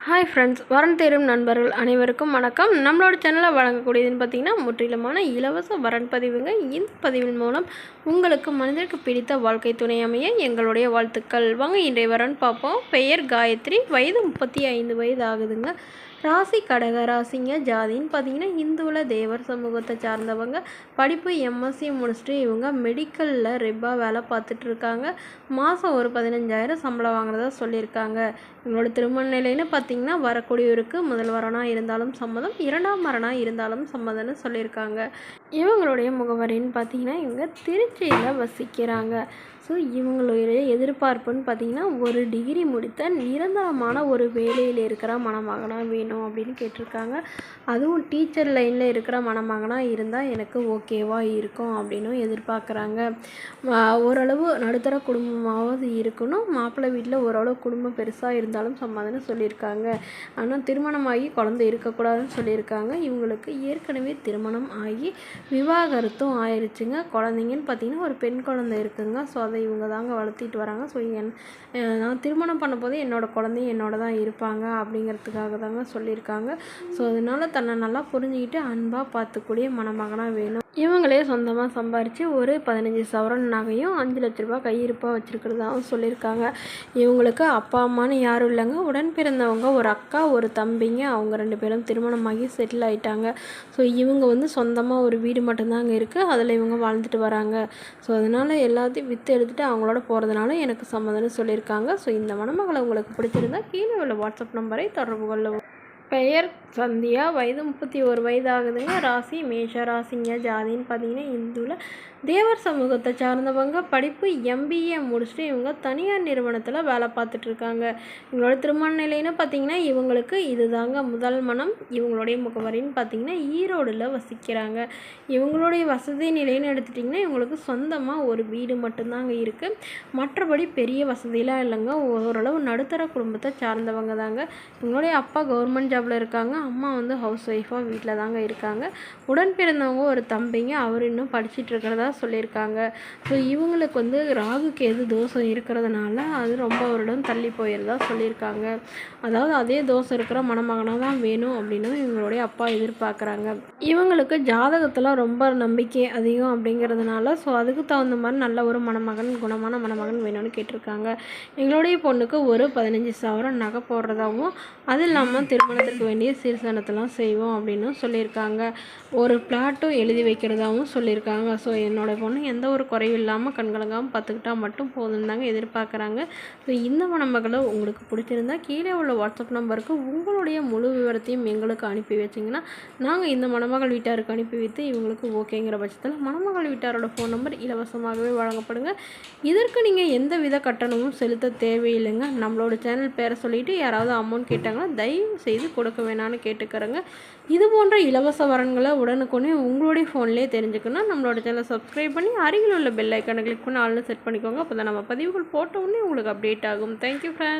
Hi friends, வரன் தேடும் நண்பர்கள் அனைவருக்கும் வணக்கம். நம்மளோட சேனலில் வழங்கக்கூடியதுன்னு பார்த்தீங்கன்னா முற்றிலுமான இலவச வரன் பதிவுங்க. இந்த பதிவின் மூலம் உங்களுக்கு மனிதருக்கு பிடித்த வாழ்க்கை துணை அமைய எங்களுடைய வாழ்த்துக்கள். வாங்க இன்றைய வரன் பார்ப்போம். பெயர் காயத்ரி, வயது 35 வயது ஆகுதுங்க. ராசி கடக ராசிங்க. ஜாதின்னு பார்த்தீங்கன்னா இந்துவில் தேவர் சமூகத்தை சார்ந்தவங்க. படிப்பு எம்எஸ்சி முடிச்சுட்டு இவங்க மெடிக்கலில் ரெப்பாக வேலை பார்த்துட்ருக்காங்க. மாதம் ஒரு 15,000 சம்பளம் வாங்குறதா சொல்லியிருக்காங்க. இவங்களோட திருமண நிலைன்னு பார்த்தீங்கன்னா வரக்கூடியவருக்கு முதல் வரனாக இருந்தாலும் சம்மதம், இரண்டாம் வரனாக இருந்தாலும் சம்மதம்னு சொல்லியிருக்காங்க. இவங்களுடைய முகவரின்னு பார்த்தீங்கன்னா இவங்க திருச்சியில் வசிக்கிறாங்க. ஸோ இவங்களுடைய எதிர்பார்ப்புன்னு பார்த்திங்கன்னா ஒரு டிகிரி முடித்த நிரந்தரமான ஒரு வேலையில் இருக்கிற மணமகனாக வேணும் அப்படின்னு கேட்டிருக்காங்க. அதுவும் டீச்சர் லைனில் இருக்கிற மணமகனாக இருந்தால் எனக்கு ஓகேவாக இருக்கும் அப்படின்னும் எதிர்பார்க்குறாங்க. ஓரளவு நடுத்தர குடும்பமாவது இருக்கணும். மாப்பிள்ளை வீட்டில் ஓரளவு குடும்பம் பெருசாக இருந்தாலும் சம்மதம்னு சொல்லியிருக்காங்க. ஆனால் திருமணமாகி குழந்தை இருக்கக்கூடாதுன்னு சொல்லியிருக்காங்க. இவங்களுக்கு ஏற்கனவே திருமணம் ஆகி விவாகரத்தும் ஆயிடுச்சுங்க. குழந்தைங்கன்னு பார்த்திங்கன்னா ஒரு பெண் குழந்தை இருக்குங்க. ஸோ அதை இவங்க தாங்க வளர்த்திட்டு வராங்க. ஸோ நான் திருமணம் பண்ண போதே என்னோடய குழந்தையும் என்னோட தான் இருப்பாங்க அப்படிங்கிறதுக்காக தாங்க சொல்லியிருக்காங்க. ஸோ அதனால் தன்னை நல்லா புரிஞ்சுக்கிட்டு அன்பாக பார்த்துக்கூடிய மணமகனாக வேணும். இவங்களே சொந்தமாக சம்பாரித்து ஒரு 15 சவரன் நகையும் 5 லட்ச ரூபா கையிருப்பாக வச்சுருக்கிறதாகவும் சொல்லியிருக்காங்க. இவங்களுக்கு அப்பா அம்மானு யாரும் இல்லைங்க. உடன் பிறந்தவங்க ஒரு அக்கா ஒரு தம்பிங்க. அவங்க 2 பேரும் திருமணமாகி செட்டில் ஆகிட்டாங்க. ஸோ இவங்க சொந்தமாக ஒரு வீடு மட்டும்தாங்க இருக்குது. அதில் இவங்க வாழ்ந்துட்டு வராங்க. ஸோ அதனால் எல்லாத்தையும் விற்று எடுத்துகிட்டு அவங்களோட போகிறதுனால எனக்கு சம்மதம்னு சொல்லியிருக்காங்க. ஸோ இந்த மணமகளை உங்களுக்கு பிடிச்சிருந்தா கீழே உள்ள வாட்ஸ்அப் நம்பரை தொடர்பு கொள்ளவும். பெயர் சந்தியா, வயது 31 வயது ஆகுதுங்க. ராசி மேஷ ராசிங்க. ஜாதின்னு பார்த்தீங்கன்னா இந்துவில் தேவர் சமூகத்தை சார்ந்தவங்க. படிப்பு எம்பிஏ முடிச்சுட்டு இவங்க தனியார் நிறுவனத்தில் வேலை பார்த்துட்ருக்காங்க. இவங்களோட திருமண நிலைன்னு பார்த்தீங்கன்னா இவங்களுக்கு இதுதாங்க முதல் மனம். இவங்களுடைய முகவரின்னு பார்த்தீங்கன்னா ஈரோடில் வசிக்கிறாங்க. இவங்களுடைய வசதி நிலைன்னு எடுத்துட்டிங்கன்னா இவங்களுக்கு சொந்தமாக ஒரு வீடு மட்டும்தாங்க இருக்குது. மற்றபடி பெரிய வசதியெலாம் இல்லைங்க. ஓரளவு நடுத்தர குடும்பத்தை சார்ந்தவங்க தாங்க. இவங்களுடைய அப்பா கவர்மெண்ட் ஜாபில் இருக்காங்க. அம்மா ஹவுஸ் ஒய்ஃபாக வீட்டில் தாங்க இருக்காங்க. உடன் பிறந்தவங்க ஒரு தம்பிங்க. அவர் இன்னும் படிச்சுட்டு இருக்கிறதா சொல்லியிருக்காங்க. ஸோ இவங்களுக்கு ராகு கேது தோஷம் இருக்கிறதுனால அது ரொம்ப வருடம் தள்ளி போயிடுறதா சொல்லியிருக்காங்க. அதாவது அதே தோஷம் இருக்கிற மணமகனாக தான் வேணும் அப்படின்னு இவங்களுடைய அப்பா எதிர்பார்க்குறாங்க. இவங்களுக்கு ஜாதகத்தில் ரொம்ப நம்பிக்கை அதிகம் அப்படிங்கிறதுனால ஸோ அதுக்கு தகுந்த மாதிரி நல்ல ஒரு மணமகன், குணமான மணமகன் வேணும்னு கேட்டிருக்காங்க. எங்களுடைய பொண்ணுக்கு ஒரு 15,000 நகை போடுறதாகவும் அது இல்லாமல் திருமணத்துக்கு வேண்டிய சீர்சனத்தெல்லாம் செய்வோம் அப்படின்னு சொல்லியிருக்காங்க. ஒரு பிளாட்டும் எழுதி வைக்கிறதாகவும் சொல்லியிருக்காங்க. ஸோ என்னோடய பொண்ணு எந்த ஒரு குறையும் இல்லாமல் கண்கலங்காமல் பார்த்துக்கிட்டா மட்டும் போதும் தாங்க எதிர்பார்க்குறாங்க. ஸோ இந்த மணமகளை உங்களுக்கு பிடிச்சிருந்தா கீழே உள்ள வாட்ஸ்அப் நம்பருக்கு உங்களுடைய முழு விவரத்தையும் எங்களுக்கு அனுப்பி வச்சிங்கன்னா நாங்கள் இந்த மணமகள் வீட்டாருக்கு அனுப்பி வைத்து இவங்களுக்கு ஓகேங்கிற பட்சத்தில் மணமகள் வீட்டாரோட ஃபோன் நம்பர் இலவசமாகவே வழங்கப்படுங்க. இதற்கு நீங்கள் எந்த வித கட்டணமும் செலுத்த தேவையில்லைங்க. நம்மளோட சேனல் பேரை சொல்லிவிட்டு யாராவது அமௌண்ட் கேட்டாங்கன்னா தயவு செய்து கொடுக்க வேணான்னு கேட்டுக்கிறேங்க. இது போன்ற இலவச வரன்களை உடனுக்குடனே உங்களுடைய ஃபோன்லேயே தெரிஞ்சுக்கணும். நம்மளோட சேனலை சப்ஸ்கிரைப் பண்ணி அருகில் உள்ள பெல் ஐக்கானை கிளிக் பண்ணி ஆல்னு செட் பண்ணிக்கோங்க. அப்போ தான் நம்ம பதிவுகள் போட்ட உடனே உங்களுக்கு அப்டேட் ஆகும். Thank you friends.